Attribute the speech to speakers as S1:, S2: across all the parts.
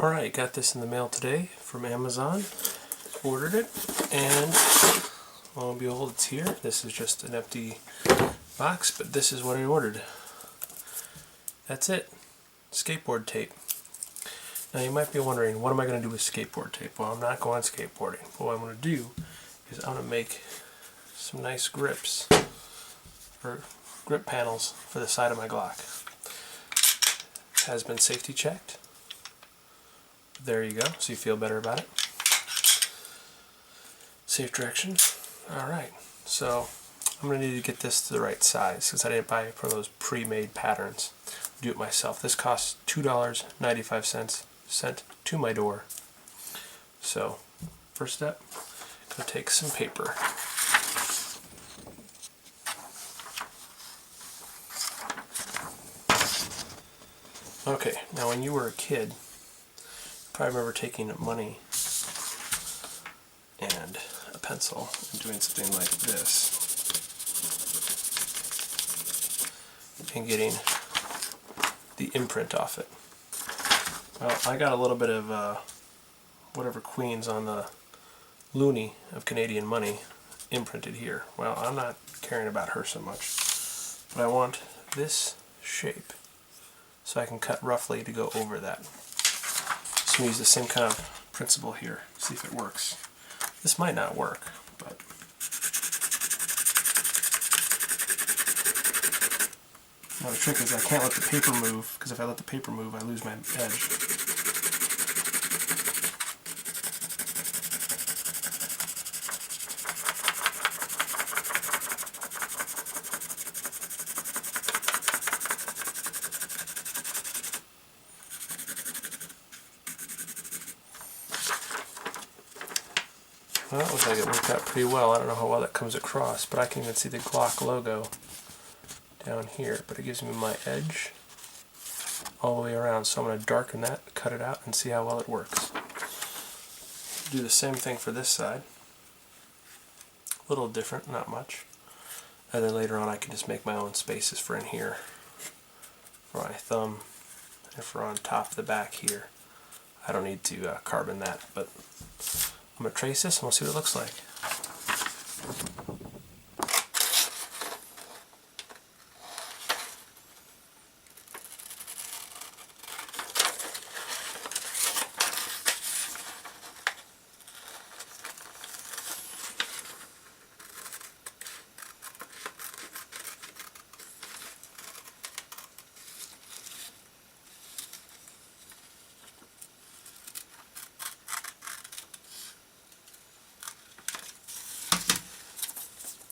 S1: Alright, got this in the mail today from Amazon. Ordered it, and lo and behold, it's here. This is just an empty box, but this is what I ordered. That's it. Skateboard tape. Now you might be wondering, what am I going to do with skateboard tape? Well, I'm not going skateboarding. What I'm going to do is I'm going to make some nice grips, or grip panels for the side of my Glock. It has been safety checked. There you go, so you feel better about it. Safe directions. Alright, so I'm going to need to get this to the right size because I didn't buy it from those pre-made patterns. Do it myself. This costs $2.95 sent to my door. So, first step, I'm going to take some paper. Okay, now when you were a kid, you probably remember taking money and a pencil and doing something like this and getting the imprint off it. Well, I got a little bit of whatever Queen's on the loonie of Canadian money imprinted here. Well, I'm not caring about her so much, but I want this shape so I can cut roughly to go over that. So we use the same kind of principle here, see if it works. This might not work, but now the trick is I can't let the paper move, because if I let the paper move I lose my edge. Well, that looks like it worked out pretty well. I don't know how well that comes across, but I can even see the Glock logo down here. But it gives me my edge all the way around. So I'm going to darken that, cut it out, and see how well it works. Do the same thing for this side. A little different, not much. And then later on I can just make my own spaces for in here, for my thumb, and for on top of the back here. I don't need to carbon that, but I'm going to trace this and we'll see what it looks like.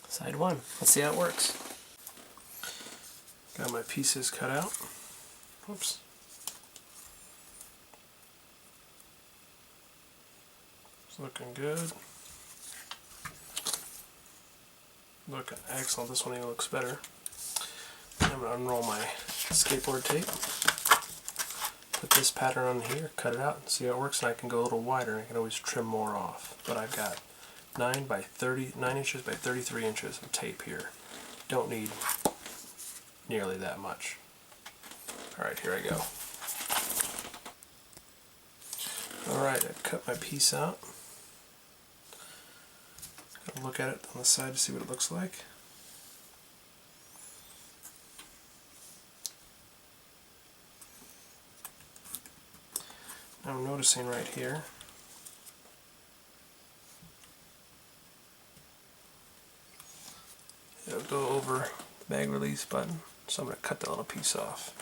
S1: Side one. Let's see how it works. Got my pieces cut out. Oops. It's looking good. Looking excellent. This one even looks better. I'm going to unroll my skateboard tape. Put this pattern on here, cut it out, and see how it works. And I can go a little wider. I can always trim more off. But I've got 9 inches by 33 inches of tape here. Don't need nearly that much. Alright, here I go. Alright, I've cut my piece out. Gonna look at it on the side to see what it looks like. Now I'm noticing right here it'll go over the bag release button, so I'm going to cut that little piece off.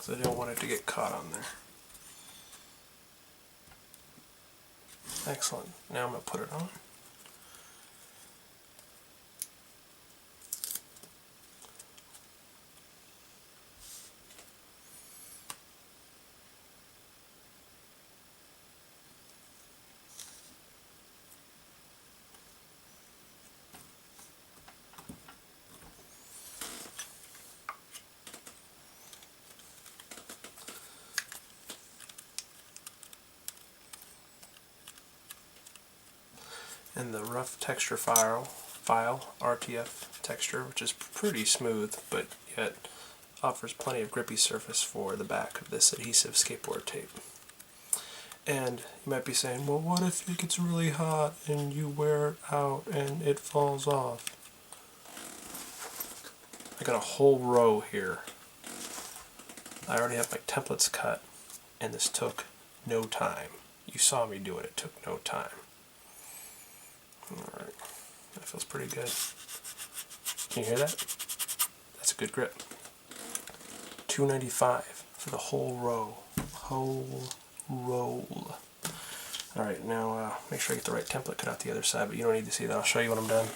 S1: So I don't want it to get caught on there. Excellent. Now I'm going to put it on. and the rough texture file, RTF texture, which is pretty smooth, but yet offers plenty of grippy surface for the back of this adhesive skateboard tape. And you might be saying, well, what if it gets really hot and you wear it out and it falls off? I got a whole row here. I already have my templates cut, and this took no time. You saw me do it, it took no time. Alright, that feels pretty good. Can you hear that? That's a good grip. $2.95 for the whole row. Whole roll. Alright, now make sure I get the right template cut out the other side, but you don't need to see that. I'll show you when I'm done.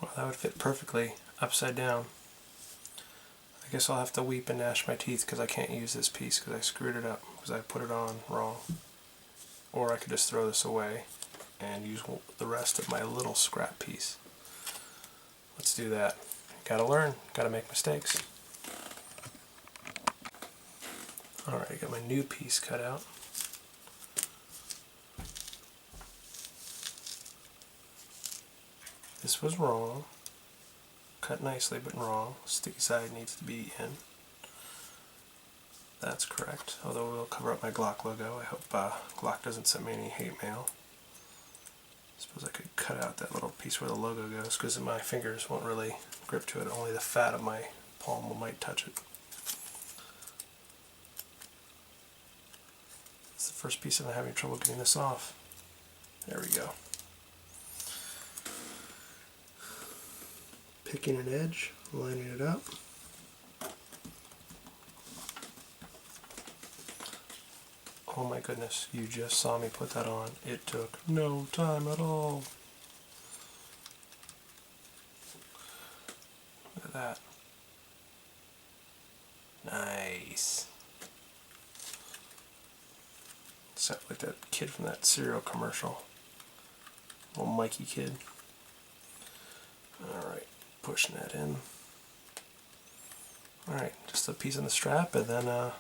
S1: Well, that would fit perfectly upside down. I guess I'll have to weep and gnash my teeth because I can't use this piece because I screwed it up because I put it on wrong. Or I could just throw this away and use the rest of my little scrap piece. Let's do that. Gotta learn, gotta make mistakes. Alright, I got my new piece cut out. This was wrong. Cut nicely, but wrong. Sticky side needs to be in. That's correct, although we'll cover up my Glock logo. I hope Glock doesn't send me any hate mail. I suppose I could cut out that little piece where the logo goes, because my fingers won't really grip to it. Only the fat of my palm might touch it. It's the first piece and I'm having trouble getting this off. There we go. Picking an edge, lining it up. Oh my goodness, you just saw me put that on. It took no time at all. Look at that. Nice. Sounds like that kid from that cereal commercial. Little Mikey kid. Alright, pushing that in. Alright, just a piece on the strap, and then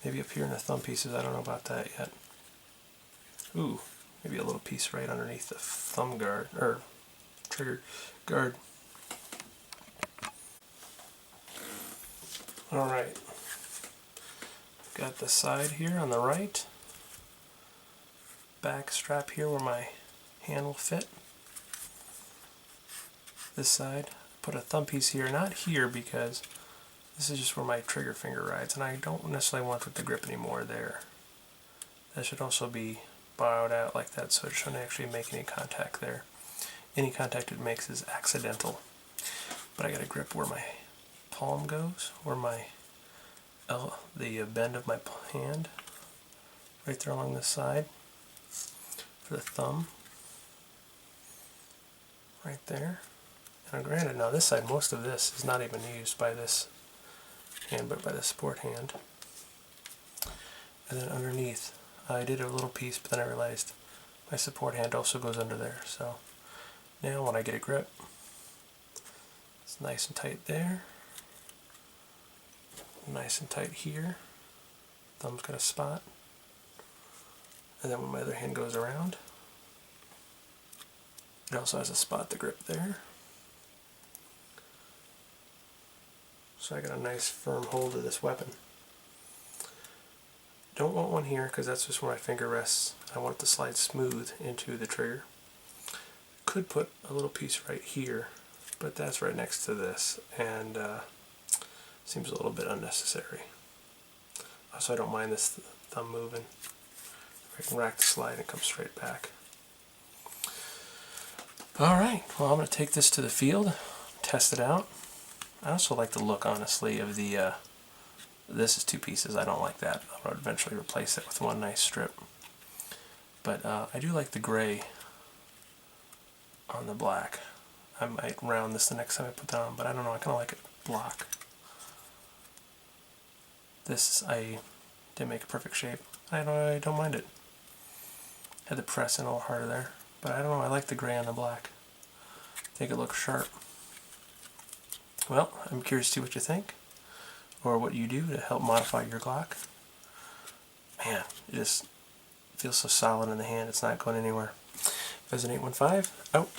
S1: maybe up here in the thumb pieces, I don't know about that yet. Ooh, maybe a little piece right underneath the thumb guard, or trigger guard. Alright, got the side here on the right, back strap here where my hand will fit. This side, put a thumb piece here, not here because this is just where my trigger finger rides, and I don't necessarily want it to grip anymore there. That should also be bowed out like that, so it shouldn't actually make any contact there. Any contact it makes is accidental. But I got to grip where my palm goes, where my the bend of my hand, right there along this side, for the thumb, right there. Now granted, now this side, most of this is not even used by this hand, but by the support hand. And then underneath, I did a little piece, but then I realized my support hand also goes under there. So now when I get a grip, it's nice and tight there, nice and tight here. Thumb's got a spot. And then when my other hand goes around, it also has a spot to grip there. So I got a nice firm hold of this weapon. Don't want one here because that's just where my finger rests. I want it to slide smooth into the trigger. Could put a little piece right here, but that's right next to this, and seems a little bit unnecessary. Also, I don't mind this thumb moving. I can rack the slide and it comes straight back. Alright, well I'm going to take this to the field, test it out. I also like the look, honestly, of the, this is two pieces. I don't like that. I'm going to eventually replace it with one nice strip. But I do like the gray on the black. I might round this the next time I put that on, but I don't know, I kind of like it black. This, I didn't make a perfect shape. I don't mind it. Had to press in a little harder there, but I don't know, I like the gray on the black. I think it looks sharp. Well, I'm curious to see what you think, or what you do to help modify your Glock. Man, it just feels so solid in the hand, it's not going anywhere. As an 815, out.